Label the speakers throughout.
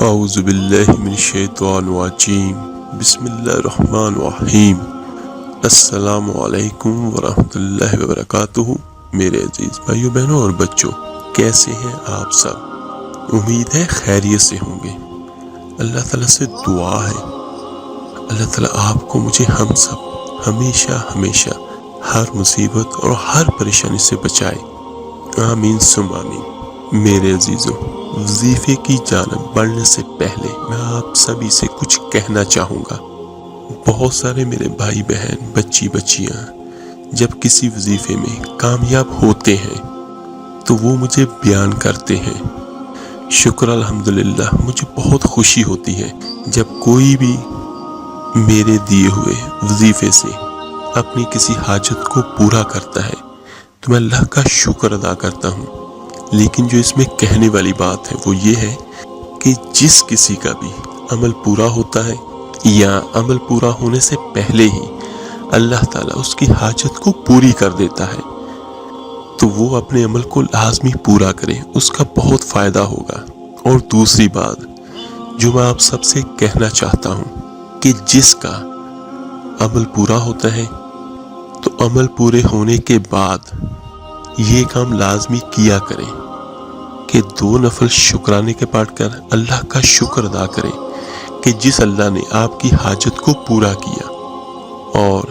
Speaker 1: اعوذ باللہ من الشیطان الرجیم بسم اللہ الرحمن الرحیم السلام علیکم ورحمۃ اللہ وبرکاتہ۔ میرے عزیز بھائیوں بہنوں اور بچوں، کیسے ہیں آپ سب؟ امید ہے خیریت سے ہوں گے۔ اللہ تعالیٰ سے دعا ہے اللہ تعالیٰ آپ کو مجھے ہم سب ہمیشہ ہر مصیبت اور ہر پریشانی سے بچائے، آمین ثم آمین۔ میرے عزیزوں، وظیفے کی جانب بڑھنے سے پہلے میں آپ سبھی سے کچھ کہنا چاہوں گا۔ بہت سارے میرے بھائی بہن بچیاں جب کسی وظیفے میں کامیاب ہوتے ہیں تو وہ مجھے بیان کرتے ہیں۔ شکر الحمدللہ، مجھے بہت خوشی ہوتی ہے جب کوئی بھی میرے دیے ہوئے وظیفے سے اپنی کسی حاجت کو پورا کرتا ہے تو میں اللہ کا شکر ادا کرتا ہوں۔ لیکن جو اس میں کہنے والی بات ہے وہ یہ ہے کہ جس کسی کا بھی عمل پورا ہوتا ہے یا عمل پورا ہونے سے پہلے ہی اللہ تعالیٰ اس کی حاجت کو پوری کر دیتا ہے تو وہ اپنے عمل کو لازمی پورا کرے، اس کا بہت فائدہ ہوگا۔ اور دوسری بات جو میں آپ سب سے کہنا چاہتا ہوں کہ جس کا عمل پورا ہوتا ہے تو عمل پورے ہونے کے بعد یہ کام لازمی کیا کریں کہ 2 نفل شکرانے کے پڑھ کر اللہ کا شکر ادا کریں کہ جس اللہ نے آپ کی حاجت کو پورا کیا۔ اور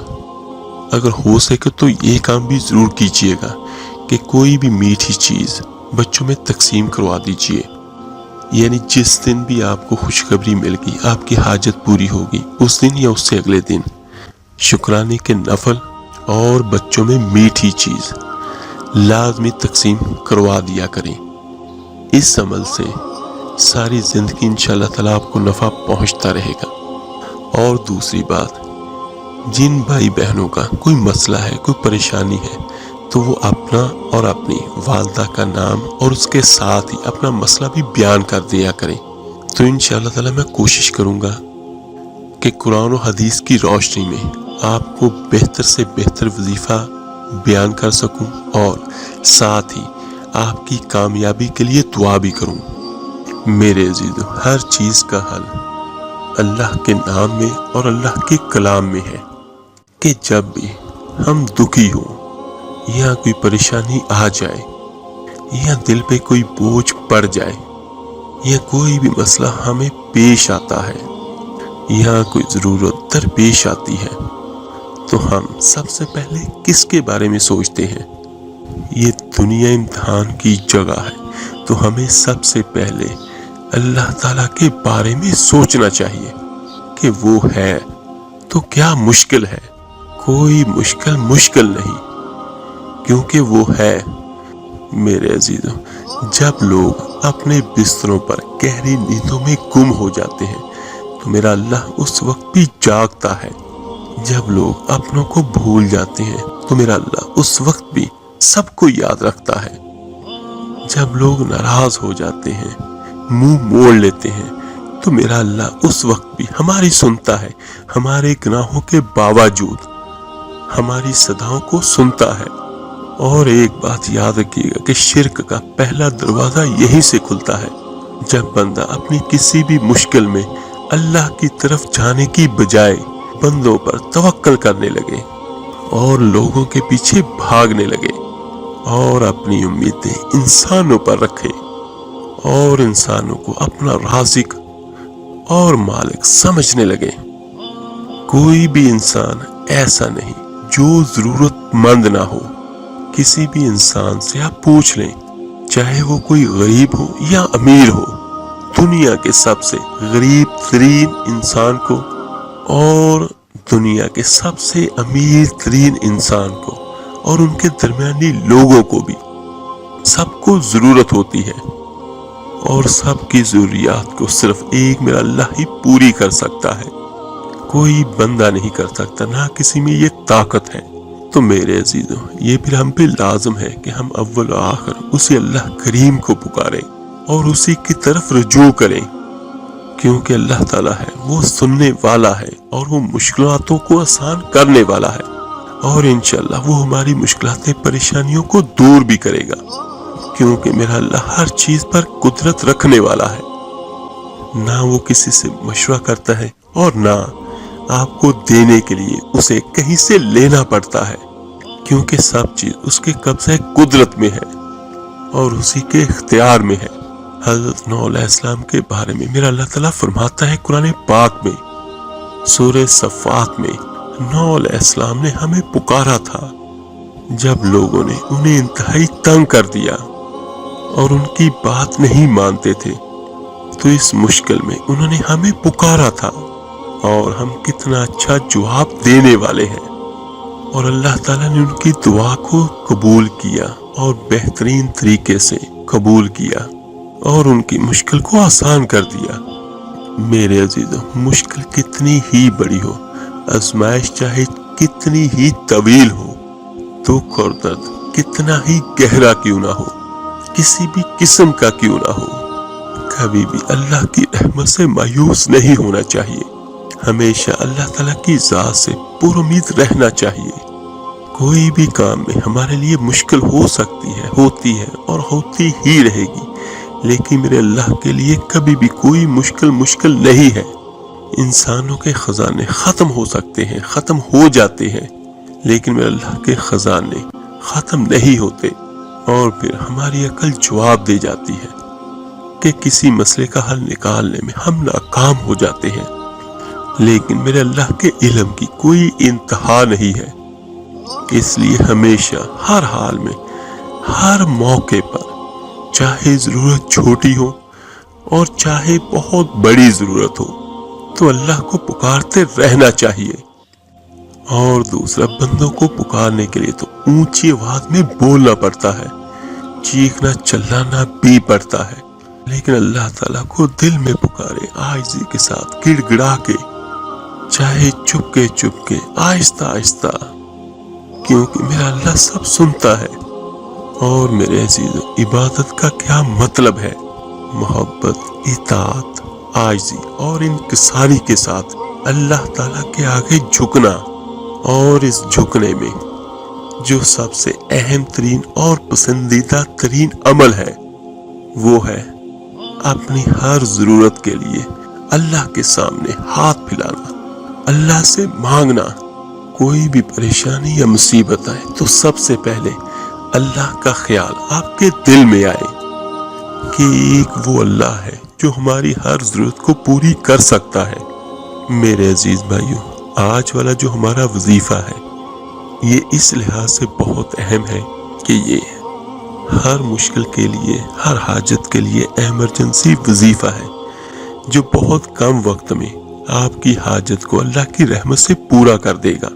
Speaker 1: اگر ہو سکے تو یہ کام بھی ضرور کیجیے گا کہ کوئی بھی میٹھی چیز بچوں میں تقسیم کروا دیجیے، یعنی جس دن بھی آپ کو خوشخبری مل گئی، آپ کی حاجت پوری ہوگی، اس دن یا اس سے اگلے دن شکرانے کے نفل اور بچوں میں میٹھی چیز لازمی تقسیم کروا دیا کریں۔ اس عمل سے ساری زندگی انشاءاللہ تعالیٰ آپ کو نفع پہنچتا رہے گا۔ اور دوسری بات، جن بھائی بہنوں کا کوئی مسئلہ ہے، کوئی پریشانی ہے، تو وہ اپنا اور اپنی والدہ کا نام اور اس کے ساتھ ہی اپنا مسئلہ بھی بیان کر دیا کریں۔ تو انشاءاللہ تعالیٰ میں کوشش کروں گا کہ قرآن و حدیث کی روشنی میں آپ کو بہتر سے بہتر وظیفہ بیان کر سکوں اور ساتھ ہی آپ کی کامیابی کے لیے دعا بھی کروں۔ میرے عزیزو، ہر چیز کا حل اللہ کے نام میں اور اللہ کے کلام میں ہے کہ جب بھی ہم دکھی ہوں یا کوئی پریشانی آ جائے یا دل پہ کوئی بوجھ پڑ جائے یا کوئی بھی مسئلہ ہمیں پیش آتا ہے یا کوئی ضرورت درپیش آتی ہے تو ہم سب سے پہلے کس کے بارے میں سوچتے ہیں؟ یہ دنیا امتحان کی جگہ ہے تو ہمیں سب سے پہلے اللہ تعالیٰ کے بارے میں سوچنا چاہیے کہ وہ ہے تو کیا مشکل ہے؟ کوئی مشکل نہیں، کیونکہ وہ ہے۔ میرے عزیزوں، جب لوگ اپنے بستروں پر گہری نیندوں میں گم ہو جاتے ہیں تو میرا اللہ اس وقت بھی جاگتا ہے۔ جب لوگ اپنوں کو بھول جاتے ہیں تو میرا اللہ اس وقت بھی سب کو یاد رکھتا ہے۔ جب لوگ ناراض ہو جاتے ہیں، منہ موڑ لیتے ہیں تو میرا اللہ اس وقت بھی ہماری سنتا ہے، ہمارے گناہوں کے باوجود ہماری صداؤں کو سنتا ہے۔ اور ایک بات یاد رکھیے گا کہ شرک کا پہلا دروازہ یہیں سے کھلتا ہے، جب بندہ اپنی کسی بھی مشکل میں اللہ کی طرف جانے کی بجائے بندوں پر توکل کرنے لگے اور لوگوں کے پیچھے بھاگنے لگے اور اپنی امیدیں انسانوں پر رکھے اور انسانوں کو اپنا رازق اور مالک سمجھنے لگے۔ کوئی بھی انسان ایسا نہیں جو ضرورت مند نہ ہو۔ کسی بھی انسان سے آپ پوچھ لیں، چاہے وہ کوئی غریب ہو یا امیر ہو، دنیا کے سب سے غریب ترین انسان کو اور دنیا کے سب سے امیر ترین انسان کو اور ان کے درمیانی لوگوں کو بھی سب کو ضرورت ہوتی ہے، اور سب کی ضروریات کو صرف ایک میرا اللہ ہی پوری کر سکتا ہے، کوئی بندہ نہیں کر سکتا، نہ کسی میں یہ طاقت ہے۔ تو میرے عزیزوں، یہ پھر ہم پہ لازم ہے کہ ہم اول و آخر اسی اللہ کریم کو پکاریں اور اسی کی طرف رجوع کریں، کیونکہ اللہ تعالیٰ ہے وہ سننے والا ہے اور وہ مشکلاتوں کو آسان کرنے والا ہے، اور انشاءاللہ وہ ہماری مشکلات پریشانیوں کو دور بھی کرے گا، کیونکہ میرا اللہ ہر چیز پر قدرت رکھنے والا ہے۔ نہ وہ کسی سے مشورہ کرتا ہے اور نہ آپ کو دینے کے لیے اسے کہیں سے لینا پڑتا ہے، کیونکہ سب چیز اس کے قبضہ قدرت میں ہے اور اسی کے اختیار میں ہے۔ حضرت نوح علیہ السلام کے بارے میں میرا اللہ تعالیٰ فرماتا ہے قرآن پاک میں، سورہ صفات میں، نوح علیہ السلام نے ہمیں پکارا تھا جب لوگوں نے انہیں انتہائی تنگ کر دیا اور ان کی بات نہیں مانتے تھے، تو اس مشکل میں انہوں نے ہمیں پکارا تھا اور ہم کتنا اچھا جواب دینے والے ہیں، اور اللہ تعالیٰ نے ان کی دعا کو قبول کیا اور بہترین طریقے سے قبول کیا اور ان کی مشکل کو آسان کر دیا۔ میرے عزیزوں، مشکل کتنی ہی بڑی ہو، آزمائش چاہے کتنی ہی طویل ہو، دکھ اور درد کتنا ہی گہرا کیوں نہ ہو، کسی بھی قسم کا کیوں نہ ہو، کبھی بھی اللہ کی رحمت سے مایوس نہیں ہونا چاہیے۔ ہمیشہ اللہ تعالیٰ کی ذات سے پر امید رہنا چاہیے۔ کوئی بھی کام میں ہمارے لیے مشکل ہو سکتی ہے، ہوتی ہے اور ہوتی ہی رہے گی، لیکن میرے اللہ کے لیے کبھی بھی کوئی مشکل نہیں ہے۔ انسانوں کے خزانے ختم ہو سکتے ہیں، ختم ہو جاتے ہیں، لیکن میرے اللہ کے خزانے ختم نہیں ہوتے، اور پھر ہماری عقل جواب دے جاتی ہے کہ کسی مسئلے کا حل نکالنے میں ہم ناکام ہو جاتے ہیں، لیکن میرے اللہ کے علم کی کوئی انتہا نہیں ہے۔ اس لیے ہمیشہ ہر حال میں، ہر موقع پر، چاہے ضرورت چھوٹی ہو اور چاہے بہت بڑی ضرورت ہو، تو اللہ کو پکارتے رہنا چاہیے۔ اور دوسرا، بندوں کو پکارنے کے لیے تو اونچی آواز میں بولنا پڑتا ہے، چیخنا چلانا بھی پڑتا ہے، لیکن اللہ تعالیٰ کو دل میں پکارے، عاجزی کے ساتھ، گڑ گڑا کے، چاہے چپ کے آہستہ آہستہ، کیونکہ میرا اللہ سب سنتا ہے۔ اور میرے عزیزوں، عبادت کا کیا مطلب ہے؟ محبت، اطاعت، عاجزی اور انکساری کے ساتھ اللہ تعالیٰ کے آگے جھکنا، اور اس جھکنے میں جو سب سے اہم ترین اور پسندیدہ ترین عمل ہے، وہ ہے اپنی ہر ضرورت کے لیے اللہ کے سامنے ہاتھ پھیلانا، اللہ سے مانگنا۔ کوئی بھی پریشانی یا مصیبت آئے تو سب سے پہلے اللہ کا خیال آپ کے دل میں آئے کہ ایک وہ اللہ ہے جو ہماری ہر ضرورت کو پوری کر سکتا ہے۔ میرے عزیز بھائیوں، آج والا جو ہمارا وظیفہ ہے، یہ اس لحاظ سے بہت اہم ہے کہ یہ ہر مشکل کے لیے، ہر حاجت کے لیے ایمرجنسی وظیفہ ہے، جو بہت کم وقت میں آپ کی حاجت کو اللہ کی رحمت سے پورا کر دے گا۔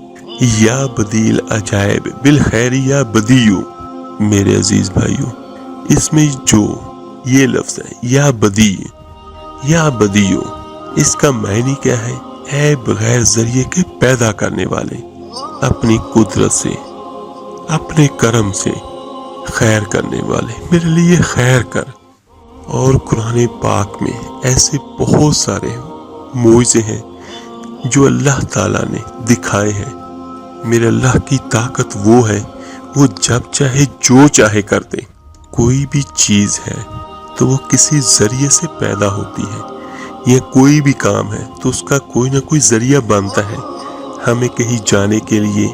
Speaker 1: یا بدیل عجائب بالخیر یا بدیو، میرے عزیز بھائیوں، اس میں جو یہ لفظ ہے یا بدیو، اس کا معنی کیا ہے؟ اے بغیر ذریعے کے پیدا کرنے والے، اپنی قدرت سے، اپنے کرم سے خیر کرنے والے، میرے لیے خیر کر۔ اور قرآن پاک میں ایسے بہت سارے معجزے ہیں جو اللہ تعالیٰ نے دکھائے ہیں۔ میرے اللہ کی طاقت وہ ہے، وہ جب چاہے جو چاہے کر دے۔ کوئی بھی چیز ہے تو وہ کسی ذریعے سے پیدا ہوتی ہے، یا کوئی بھی کام ہے تو اس کا کوئی نہ کوئی ذریعہ بنتا ہے۔ ہمیں کہیں جانے کے لیے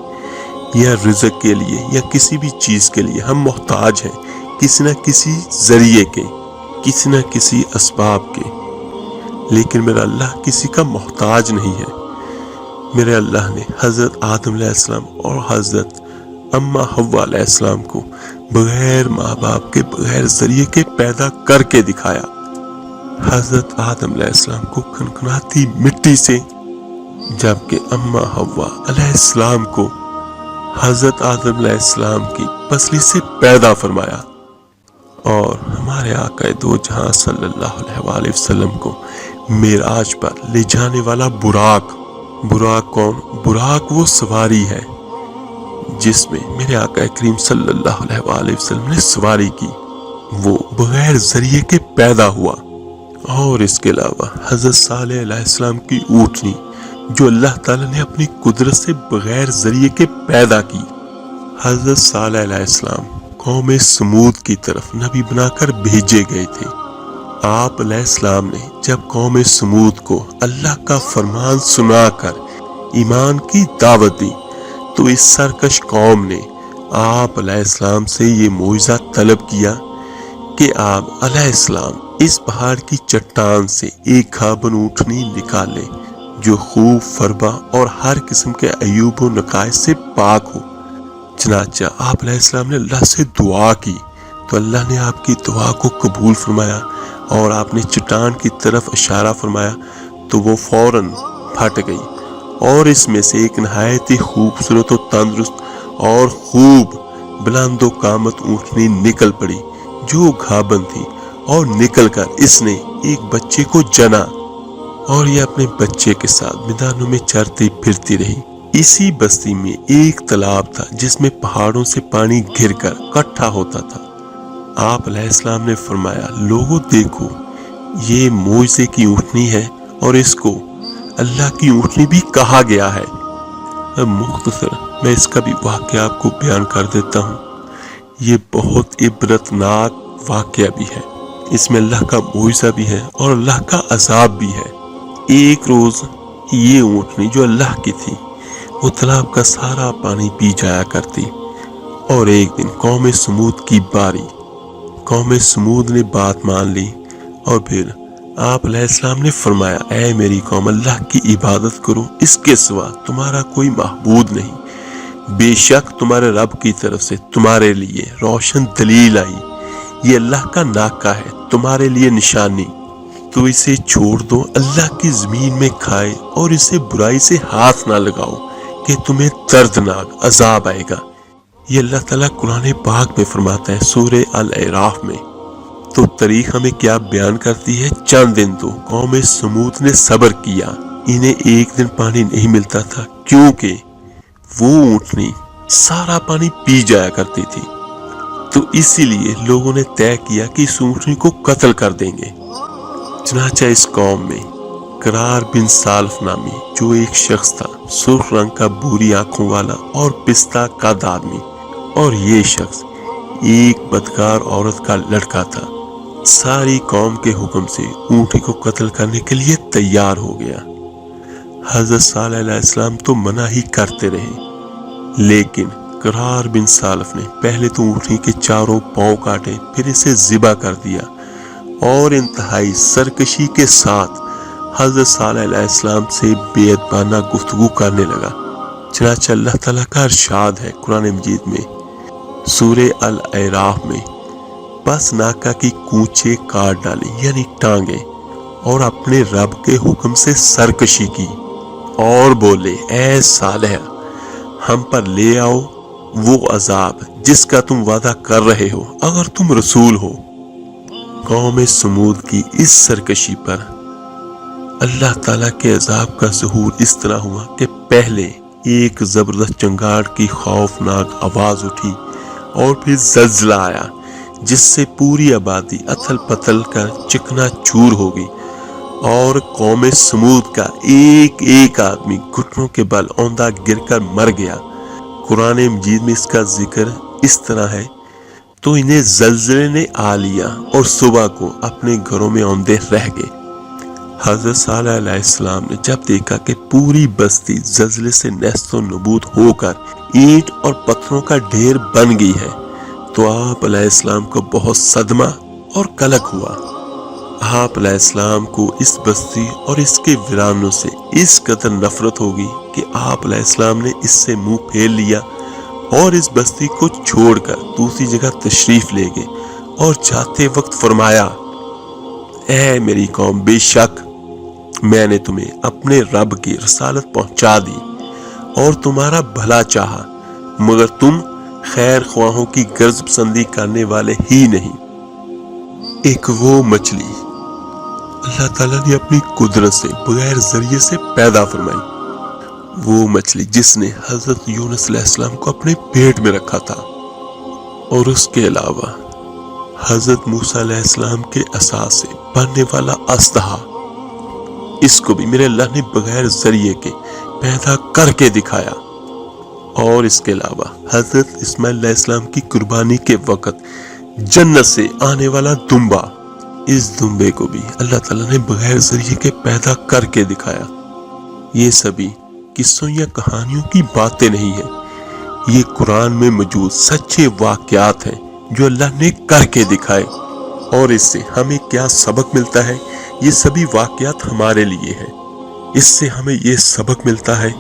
Speaker 1: یا رزق کے لیے یا کسی بھی چیز کے لیے ہم محتاج ہیں کسی نہ کسی ذریعے کے، کسی نہ کسی اسباب کے، لیکن میرا اللہ کسی کا محتاج نہیں ہے۔ میرے اللہ نے حضرت آدم علیہ السلام اور حضرت اماں حوا علیہ السلام کو بغیر ماں باپ کے، بغیر ذریعے کے پیدا کر کے دکھایا۔ حضرت آدم علیہ السلام کو کھنکھناتی مٹی سے، جبکہ اماں حوا علیہ السلام کو حضرت آدم علیہ السلام کی پسلی سے پیدا فرمایا۔ اور ہمارے آقا دو جہاں صلی اللہ علیہ وآلہ وسلم کو معراج پر لے جانے والا براق کون؟ براق وہ سواری ہے جس میں میرے آقا کریم صلی اللہ علیہ وآلہ وسلم نے سواری کی، وہ بغیر ذریعے کے پیدا ہوا۔ اور اس کے علاوہ حضرت صالح علیہ السلام کی اونٹنی، جو اللہ تعالیٰ نے اپنی قدرت سے بغیر ذریعے کے پیدا کی۔ حضرت صالح علیہ السلام قوم سمود کی طرف نبی بنا کر بھیجے گئے تھے، آپ علیہ السلام نے جب قوم سمود کو اللہ کا فرمان سنا کر ایمان کی دعوت دی تو اس سرکش قوم نے آپ علیہ السلام سے یہ معجزہ طلب کیا کہ آپ علیہ السلام اس پہاڑ کی چٹان سے ایک گھابن اونٹنی نکالے جو خوب فربا اور ہر قسم کے عیوب و نقائص سے پاک ہو۔ چنانچہ آپ علیہ السلام نے اللہ سے دعا کی تو اللہ نے آپ کی دعا کو قبول فرمایا اور آپ نے چٹان کی طرف اشارہ فرمایا تو وہ فوراً پھٹ گئی اور اس میں سے ایک نہایت ہی خوبصورت و تندرست اور خوب بلند و قامت اونٹنی نکل پڑی جو گھابن تھی، اور نکل کر اس نے ایک بچے کو جنا اور یہ اپنے بچے کے ساتھ میدانوں میں چرتی پھرتی رہی۔ اسی بستی میں ایک تالاب تھا جس میں پہاڑوں سے پانی گر کر اکٹھا ہوتا تھا۔ آپ علیہ السلام نے فرمایا، لوگوں دیکھو، یہ معجزے کی اونٹنی ہے اور اس کو اللہ کی اونٹنی بھی کہا گیا ہے۔ اب مختصر میں اس کا بھی واقعہ آپ کو بیان کر دیتا ہوں۔ یہ بہت عبرتناک واقعہ بھی ہے، اس میں اللہ کا معجزہ بھی ہے اور اللہ کا عذاب بھی ہے۔ ایک روز یہ اونٹنی جو اللہ کی تھی وہ تالاب کا سارا پانی پی جایا کرتی، اور ایک دن قوم سمود کی باری۔ قوم سمود نے بات مان لی اور پھر آپ علیہ السلام نے فرمایا، اے میری قوم، اللہ کی عبادت کرو، اس کے سوا تمہارا کوئی معبود نہیں۔ بے شک تمہارے رب کی طرف سے تمہارے لیے روشن دلیل آئی، یہ اللہ کا ناکہ ہے تمہارے لیے نشانی، تو اسے چھوڑ دو، اللہ کی زمین میں کھائے اور اسے برائی سے ہاتھ نہ لگاؤ کہ تمہیں دردناک عذاب آئے گا۔ یہ اللہ تعالیٰ قرآن پاک میں فرماتا ہے سورہ الاعراف میں۔ تو تاریخ ہمیں کیا بیان کرتی ہے؟ چند دن تو قوم سمود نے صبر کیا، انہیں ایک دن پانی نہیں ملتا تھا کیونکہ وہ اونٹنی سارا پانی پی جایا کرتی تھی، تو اسی لیے لوگوں نے طے کیا کہ اس اونٹنی کو قتل کر دیں گے۔ چنانچہ اس قوم میں قرار بن سالف نامی جو ایک شخص تھا، سرخ رنگ کا بوری آنکھوں والا اور پستہ قد آدمی، اور یہ شخص ایک بدکار عورت کا لڑکا تھا، ساری قوم کے حکم سے اونٹنی کو قتل کرنے کے لیے تیار ہو گیا۔ حضرت صالح علیہ السلام تو منع ہی کرتے رہے، لیکن قرار بن سالف نے پہلے تو اونٹنی کے چاروں پاؤں کاٹے، پھر اسے ذبح کر دیا اور انتہائی سرکشی کے ساتھ حضرت صالح علیہ السلام سے بے ادبانہ گفتگو کرنے لگا۔ چنانچہ اللہ تعالیٰ کا ارشاد ہے قرآن مجید میں سورہ الاعراف میں، بس ناکہ کی کونچے کاٹ ڈالی یعنی ٹانگیں، اور اپنے رب کے حکم سے سرکشی کی اور بولے، اے صالح، ہم پر لے آؤ وہ عذاب جس کا تم وعدہ کر رہے ہو اگر تم رسول ہو۔ قوم سمود کی اس سرکشی پر اللہ تعالیٰ کے عذاب کا ظہور اس طرح ہوا کہ پہلے ایک زبردست چنگاڑ کی خوفناک آواز اٹھی اور پھر زلزلہ آیا جس سے پوری آبادی اتھل پتھل کر چکنا چور ہو گئی، اور قوم سمود کا ایک ایک آدمی گھٹنوں کے بل اوندھا گر کر مر گیا۔ قرآن مجید میں اس کا ذکر اس طرح ہے، تو انہیں زلزلے نے آ لیا اور صبح کو اپنے گھروں میں اوندھے رہ گئے۔ حضرت صالح علیہ السلام نے جب دیکھا کہ پوری بستی زلزلے سے نیست و نبود ہو کر اینٹ اور پتھروں کا ڈھیر بن گئی ہے تو آپ علیہ السلام کو بہت صدمہ اور قلق ہوا۔ آپ علیہ السلام کو اس بستی اور اس کے ویرانوں سے اس قدر نفرت ہوگی کہ آپ علیہ السلام نے اس سے منہ پھیر لیا اور اس بستی کو چھوڑ کر دوسری جگہ تشریف لے گئے، اور جاتے وقت فرمایا، اے میری قوم، بے شک میں نے تمہیں اپنے رب کی رسالت پہنچا دی اور تمہارا بھلا چاہا، مگر تم خیر خواہوں کی غرض پسندی کرنے والے ہی نہیں۔ ایک وہ مچھلی اللہ تعالیٰ نے اپنی قدرت سے بغیر ذریعے سے پیدا فرمائی، وہ مچھلی جس نے حضرت یونس علیہ السلام کو اپنے پیٹ میں رکھا تھا، اور اس کے علاوہ حضرت موسیٰ علیہ السلام کے عصا سے بننے والا اژدہا، اس کو بھی میرے اللہ نے بغیر ذریعے کے پیدا کر کے دکھایا، اور اس کے علاوہ حضرت اسماعیل علیہ السلام کی قربانی کے وقت جنت سے آنے والا دمبا، اس دمبے کو بھی اللہ تعالیٰ نے بغیر ذریعے کے پیدا کر کے دکھایا۔ یہ سبھی قصوں یا کہانیوں کی باتیں نہیں ہیں، یہ قرآن میں موجود سچے واقعات ہیں جو اللہ نے کر کے دکھائے۔ اور اس سے ہمیں کیا سبق ملتا ہے؟ یہ سبھی واقعات ہمارے لیے ہیں۔ اس سے ہمیں یہ سبق ملتا ہے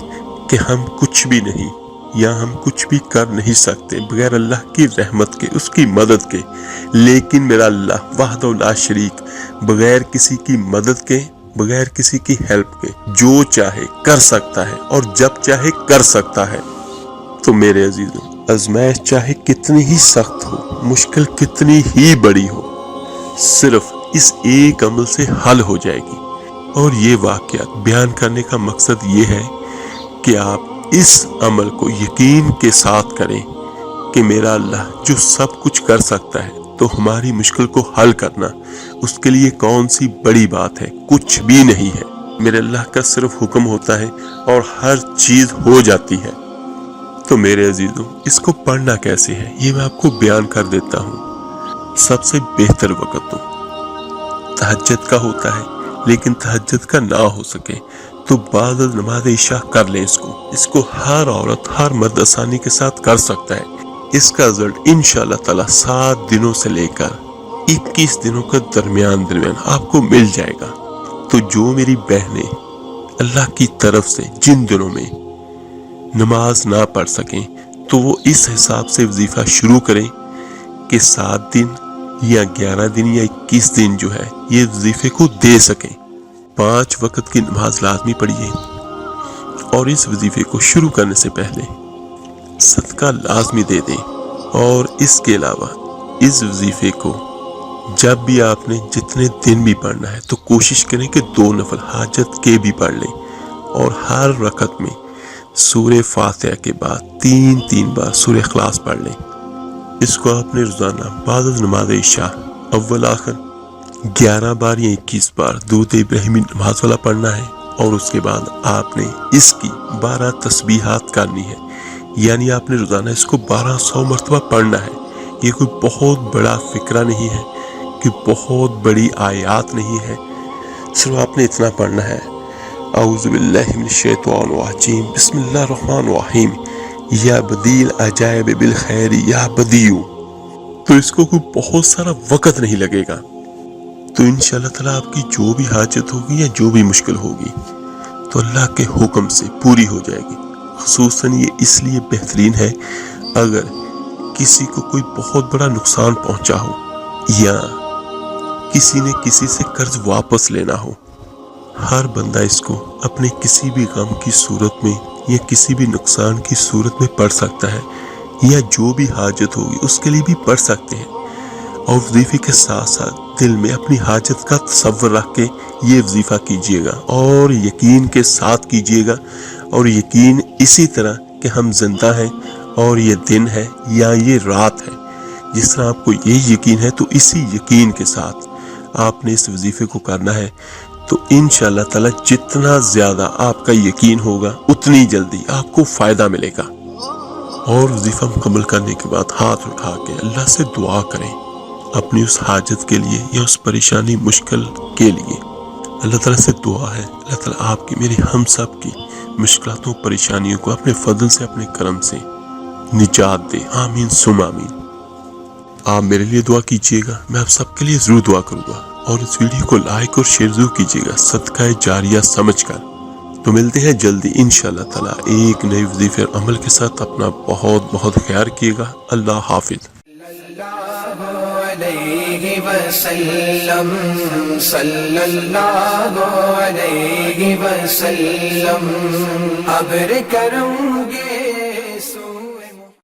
Speaker 1: کہ ہم کچھ بھی نہیں یا ہم کچھ بھی کر نہیں سکتے بغیر اللہ کی رحمت کے، اس کی مدد کے۔ لیکن میرا اللہ وحدہ لا شریک بغیر کسی کی مدد کے، بغیر کسی کی ہیلپ کے جو چاہے کر سکتا ہے اور جب چاہے کر سکتا ہے۔ تو میرے عزیزوں، آزمائش چاہے کتنی ہی سخت ہو، مشکل کتنی ہی بڑی ہو، صرف اس ایک عمل سے حل ہو جائے گی۔ اور یہ واقعات بیان کرنے کا مقصد یہ ہے کہ آپ اس عمل کو یقین کے ساتھ کریں کہ میرا اللہ جو سب کچھ کر سکتا ہے، تو ہماری مشکل کو حل کرنا اس کے لیے کون سی بڑی بات ہے؟ کچھ بھی نہیں ہے۔ میرے اللہ کا صرف حکم ہوتا ہے اور ہر چیز ہو جاتی ہے۔ تو میرے عزیزوں، اس کو پڑھنا کیسے ہے یہ میں آپ کو بیان کر دیتا ہوں۔ سب سے بہتر وقت تو تہجد کا ہوتا ہے، لیکن تہجد کا نہ ہو سکے تو بعد نماز عشاء کر لیں۔ اس کو ہر عورت، ہر مرد آسانی کے ساتھ کر سکتا ہے۔ اس کا رزلٹ انشاءاللہ تعالی 7 دنوں سے لے کر 21 دنوں کا درمیان آپ کو مل جائے گا۔ تو جو میری بہنیں اللہ کی طرف سے جن دنوں میں نماز نہ پڑھ سکیں تو وہ اس حساب سے وظیفہ شروع کریں کہ 7 دن یا 11 دن یا 21 دن جو ہے یہ وظیفے کو دے سکیں۔ 5 وقت کی نماز لازمی پڑھیے، اور اس وظیفے کو شروع کرنے سے پہلے صدقہ لازمی دے دیں۔ اور اس کے علاوہ اس وظیفے کو جب بھی آپ نے جتنے دن بھی پڑھنا ہے تو کوشش کریں کہ 2 نفل حاجت کے بھی پڑھ لیں، اور ہر رکعت میں سورہ فاتحہ کے بعد 3 بار سورہ اخلاص پڑھ لیں۔ اس کو آپ نے روزانہ بعد از نماز عشاء اول آخر 11 بار یا 21 بار درود ابراہیمی نماز والا پڑھنا ہے، اور اس کے بعد آپ نے اس کی 12 تسبیحات کرنی ہے، یعنی آپ نے روزانہ اس کو 1200 مرتبہ پڑھنا ہے۔ یہ کوئی بہت بڑا فکرہ نہیں ہے کہ بہت بڑی آیات نہیں ہے، صرف آپ نے اتنا پڑھنا ہے، اعوذ باللہ من الشیطان الرجیم بسم اللہ الرحمن الرحیم یا بدیل عجائب بالخیر یا بدیو۔ تو اس کو کوئی بہت سارا وقت نہیں لگے گا، تو انشاءاللہ تعالیٰ آپ کی جو بھی حاجت ہوگی یا جو بھی مشکل ہوگی تو اللہ کے حکم سے پوری ہو جائے گی۔ خصوصاً یہ اس لیے بہترین ہے اگر کسی کو کوئی بہت بڑا نقصان پہنچا ہو یا کسی نے کسی سے قرض واپس لینا ہو۔ ہر بندہ اس کو اپنے کسی بھی غم کی صورت میں یا کسی بھی نقصان کی صورت میں پڑھ سکتا ہے، یا جو بھی حاجت ہوگی اس کے لیے بھی پڑھ سکتے ہیں۔ اور وظیفے کے ساتھ ساتھ دل میں اپنی حاجت کا تصور رکھ کے یہ وظیفہ کیجیے گا، اور یقین کے ساتھ کیجیے گا، اور یقین اسی طرح کہ ہم زندہ ہیں اور یہ دن ہے یا یہ رات ہے۔ جس طرح آپ کو یہ یقین ہے تو اسی یقین کے ساتھ آپ نے اس وظیفے کو کرنا ہے۔ تو انشاءاللہ تعالی جتنا زیادہ آپ کا یقین ہوگا اتنی جلدی آپ کو فائدہ ملے گا۔ اور وظیفہ مکمل کرنے کے بعد ہاتھ اٹھا کے اللہ سے دعا کریں اپنی اس حاجت کے لیے یا اس پریشانی مشکل کے لیے۔ اللہ تعالیٰ سے دعا ہے اللہ تعالیٰ آپ کی، میری، ہم سب کی مشکلاتوں پریشانیوں کو اپنے فضل سے، اپنے کرم سے نجات دے۔ آمین ثم آمین۔ آپ میرے لیے دعا کیجیے گا، میں آپ سب کے لیے ضرور دعا کروں گا، اور اس ویڈیو کو لائک اور شیئر ضرور کیجیے گا صدقہ جاریہ سمجھ کر۔ تو ملتے ہیں جلدی انشاءاللہ تعالیٰ ایک نئے وظیفے اور عمل کے ساتھ۔ اپنا بہت بہت خیال کیے گا۔ اللہ حافظ۔
Speaker 2: صلی اللہ علیہ وسلم ابر کرم